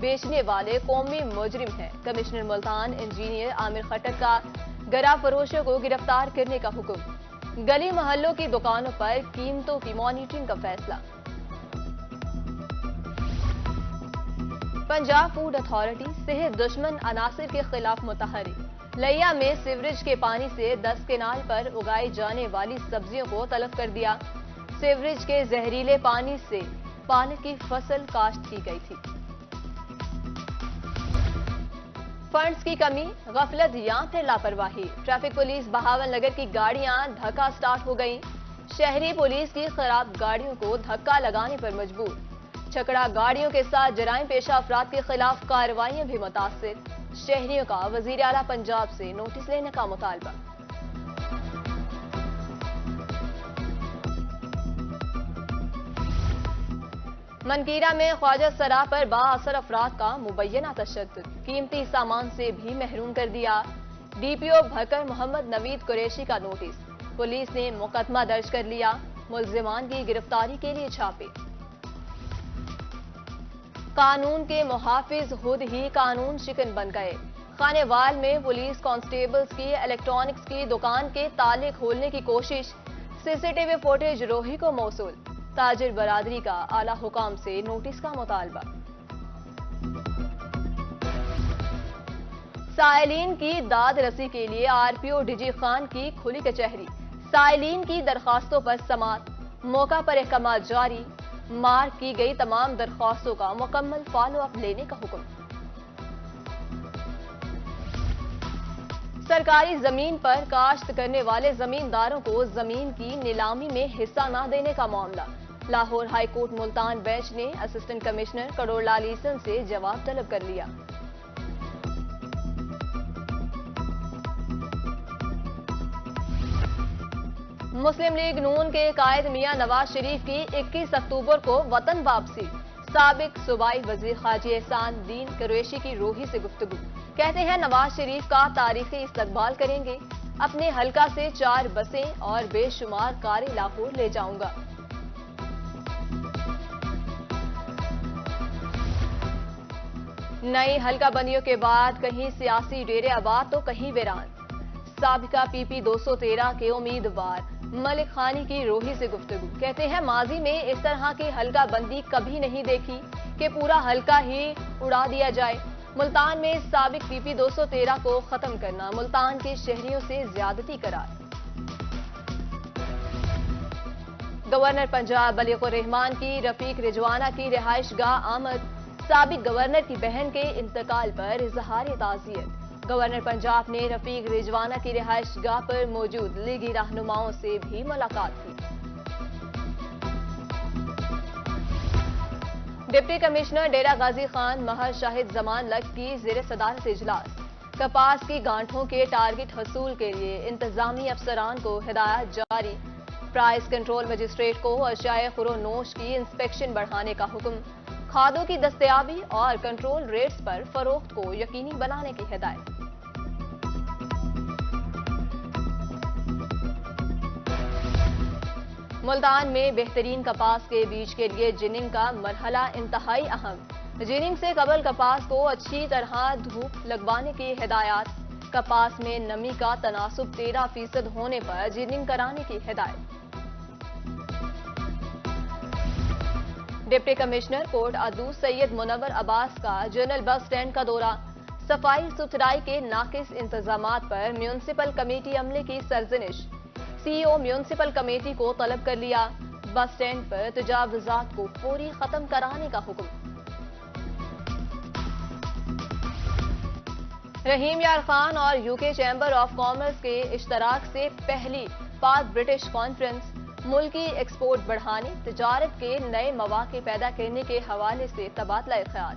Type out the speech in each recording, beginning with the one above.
بیچنے والے قومی مجرم ہیں۔ کمشنر ملتان انجینئر عامر خٹک کا گرا فروشوں کو گرفتار کرنے کا حکم۔ گلی محلوں کی دکانوں پر قیمتوں کی مانیٹرنگ کا فیصلہ۔ پنجاب فوڈ اتھارٹی صحت دشمن عناصر کے خلاف متحرک۔ لیا میں سیوریج کے پانی سے 10 کنال پر اگائی جانے والی سبزیوں کو تلف کر دیا۔ سیوریج کے زہریلے پانی سے پالک کی فصل کاشت کی گئی تھی۔ فنڈز کی کمی، غفلت یا پھر لاپرواہی، ٹریفک پولیس بہاول نگر کی گاڑیاں دھکا سٹارٹ ہو گئیں۔ شہری پولیس کی خراب گاڑیوں کو دھکا لگانے پر مجبور۔ چھکڑا گاڑیوں کے ساتھ جرائم پیشہ افراد کے خلاف کارروائیاں بھی متاثر۔ شہریوں کا وزیر اعلیٰ پنجاب سے نوٹس لینے کا مطالبہ۔ منکیرہ میں خواجہ سرا پر بااثر افراد کا مبینہ تشدد، قیمتی سامان سے بھی محروم کر دیا۔ ڈی پی او بھکر محمد نوید قریشی کا نوٹس، پولیس نے مقدمہ درج کر لیا۔ ملزمان کی گرفتاری کے لیے چھاپے۔ قانون کے محافظ خود ہی قانون شکن بن گئے۔ خانے وال میں پولیس کانسٹیبلز کی الیکٹرانکس کی دکان کے تالے کھولنے کی کوشش، سی C T V footage Rohi کو موصول۔ تاجر برادری کا اعلی حکام سے نوٹس کا مطالبہ۔ سائلین کی داد رسی کے لیے R P O D G Khan کی کھلی کچہری، سائلین کی درخواستوں پر سماعت، موقع پر احکامات جاری، مارک کی گئی تمام درخواستوں کا مکمل فالو اپ لینے کا حکم۔ سرکاری زمین پر کاشت کرنے والے زمینداروں کو زمین کی نیلامی میں حصہ نہ دینے کا معاملہ، Lahore high court Multan bench نے اسسٹنٹ کمشنر کروڑ لال عیسن سے جواب طلب کر لیا۔ مسلم لیگ نون کے قائد میاں نواز شریف کی 21 اکتوبر کو وطن واپسی، سابق صوبائی وزیر خارجہ احسان الدین قریشی کی روحی سے گفتگو، کہتے ہیں نواز شریف کا تاریخی استقبال کریں گے، اپنے حلقہ سے 4 بسیں اور بے شمار کاریں لاہور لے جاؤں گا۔ نئی حلقہ بندیوں کے بعد کہیں سیاسی ڈیرے آباد تو کہیں ویران، سابقہ پی پی 213 کے امیدوار ملک خانی کی روحی سے گفتگو، کہتے ہیں ماضی میں اس طرح کی حلقہ بندی کبھی نہیں دیکھی کہ پورا حلقہ ہی اڑا دیا جائے۔ ملتان میں سابق پی پی 213 کو ختم کرنا ملتان کے شہریوں سے زیادتی قرار۔ گورنر پنجاب بلیغ الرحمان کی رفیق رجوانہ کی رہائش گاہ آمد، سابق گورنر کی بہن کے انتقال پر اظہار تعزیت۔ گورنر پنجاب نے رفیق رجوانہ کی رہائش گاہ پر موجود لیگی رہنماؤں سے بھی ملاقات کی۔ ڈپٹی کمشنر ڈیرہ غازی خان مہر شاہد زمان لگ کی زیر صدارت اجلاس، کپاس کی گانٹھوں کے ٹارگٹ حصول کے لیے انتظامی افسران کو ہدایات جاری، پرائز کنٹرول مجسٹریٹ کو اشیاء خورونوش کی انسپیکشن بڑھانے کا حکم، کھادوں کی دستیابی اور کنٹرول ریٹس پر فروخت کو یقینی بنانے کی ہدایت۔ ملتان میں بہترین کپاس کے بیج کے لیے جننگ کا مرحلہ انتہائی اہم، جننگ سے قبل کپاس کو اچھی طرح دھوپ لگوانے کی ہدایات، کپاس میں نمی کا تناسب 13% ہونے پر جننگ کرانے کی ہدایت۔ ڈپٹی کمشنر کوٹ ادو سید منور عباس کا جنرل بس سٹینڈ کا دورہ، صفائی ستھرائی کے ناقص انتظامات پر میونسپل کمیٹی عملے کی سرزنش، سی او میونسپل کمیٹی کو طلب کر لیا، بس سٹینڈ پر تجاوزات کو فوری ختم کرانے کا حکم۔ رحیم یار خان اور یو کے چیمبر آف کامرس کے اشتراک سے پہلی پاک برٹش کانفرنس، ملکی ایکسپورٹ بڑھانے، تجارت کے نئے مواقع پیدا کرنے کے حوالے سے تبادلہ خیال۔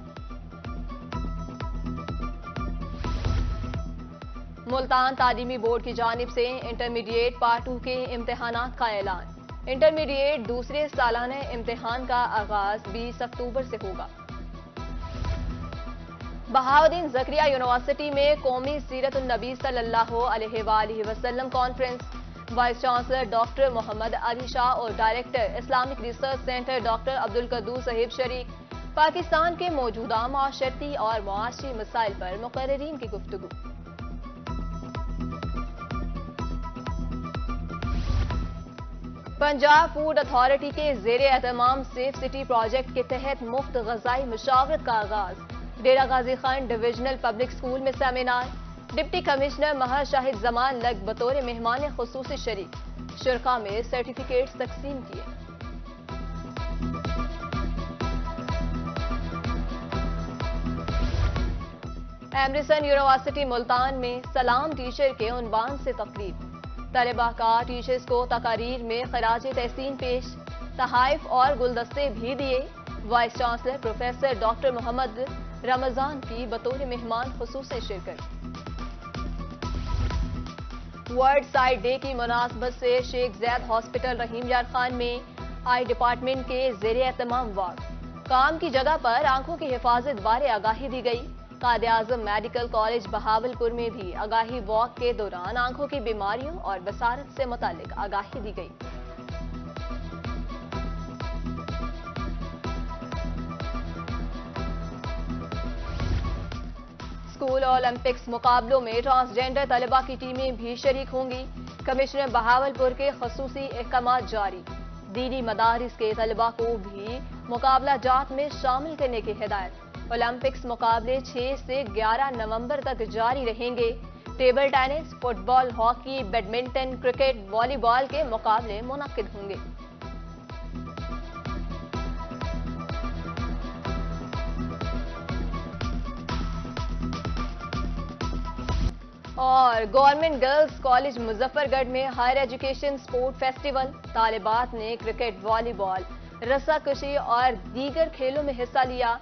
ملتان تعلیمی بورڈ کی جانب سے انٹرمیڈیٹ پارٹ 2 کے امتحانات کا اعلان، انٹرمیڈیٹ دوسرے سالانہ امتحان کا آغاز 20 اکتوبر سے ہوگا۔ بہاؤدین زکریا یونیورسٹی میں قومی سیرت النبی صلی اللہ علیہ وآلہ وسلم conference, vice chancellor doctor Muhammad Ali Shah اور director Islamic research centre doctor Abdul Quddus صاحب شریک، پاکستان کے موجودہ معاشرتی اور معاشی مسائل پر مقررین کی گفتگو۔ پنجاب فوڈ اتھارٹی کے زیر اہتمام سیف سٹی پروجیکٹ کے تحت مفت غذائی مشاورت کا آغاز۔ Dera Ghazi Khan divisional public school میں سیمینار۔ ڈپٹی کمشنر مہر شاہد زمان لگ بطور مہمان خصوصی شریک۔ شرکاء میں سرٹیفکیٹس تقسیم کیے۔ ایمرسن یونیورسٹی ملتان میں سلام ٹیچر کے عنوان سے تقریب۔ طلباء کا ٹیچرز کو تقاریر میں خراج تحسین پیش۔ تحائف اور گلدستے بھی دیے۔ وائس چانسلر پروفیسر ڈاکٹر محمد رمضان کی بطور مہمان خصوصی شرکت۔ ورلڈ سائٹ ڈے کی مناسبت سے شیخ زید ہاسپٹل رحیم یار خان میں آئی ڈپارٹمنٹ کے زیر اہتمام واک۔ کام کی جگہ پر آنکھوں کی حفاظت بارے آگاہی دی گئی۔ قائد اعظم میڈیکل کالج بہاولپور میں بھی آگاہی واک کے دوران آنکھوں کی بیماریوں اور بصارت سے متعلق آگاہی دی گئی۔ اسکول اولمپکس مقابلوں میں ٹرانسجینڈر طلباء کی ٹیمیں بھی شریک ہوں گی۔ کمشنر بہاولپور کے خصوصی احکامات جاری۔ دینی مدارس کے طلباء کو بھی مقابلہ جات میں شامل کرنے کی ہدایت۔ اولمپکس مقابلے 6 سے 11 نومبر تک جاری رہیں گے۔ ٹیبل ٹینس، فٹ بال، ہاکی، بیڈمنٹن، کرکٹ، والی بال کے مقابلے منعقد ہوں گے۔ اور گورنمنٹ گرلز کالج مظفر گڑھ میں ہائر ایجوکیشن سپورٹ فیسٹیول۔ طالبات نے کرکٹ، والی بال، رسا کشی اور دیگر کھیلوں میں حصہ لیا۔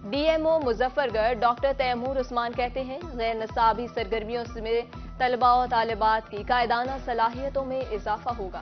ڈی ایم او مظفر گڑھ ڈاکٹر تیمور عثمان کہتے ہیں غیر نصابی سرگرمیوں میں طلباء و طالبات کی قائدانہ صلاحیتوں میں اضافہ ہوگا۔